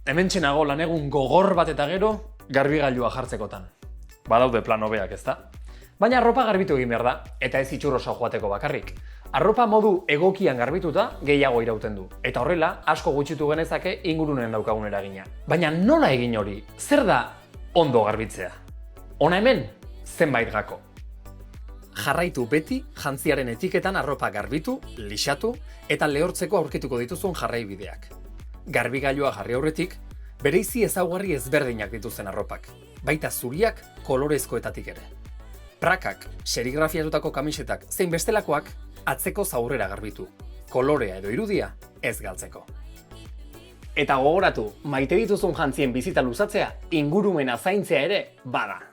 Hementxe nago lan egun gogor bat eta gero garbigailua jartzekotan. Badaude plan hobeak, ezta? Baina arropa garbitu egin behar da, eta ez itxurosa joateko bakarrik. Arropa modu egokian garbituta gehiago irauten du, eta horrela asko gutxitu genezake ingurunen daukagun eragina. Baina nola egin hori? Zer da ondo garbitzea? Hona hemen, zenbait gako. Jarraitu beti jantziaren etiketan arropa garbitu, lixatu eta lehortzeko aurkituko dituzun jarraibideak. Garbigailua jarri aurretik, bereizi ezaugarri ezberdinak dituzten arropak, baita zuriak kolorezkoetatik ere. Prakak, serigrafiatutako kamisetak zein bestelakoak atzeko zaurrera garbitu, kolorea edo irudia ez galtzeko. Eta gogoratu, maite dituzun jantzien bizita luzatzea ingurumena zaintzea ere bada.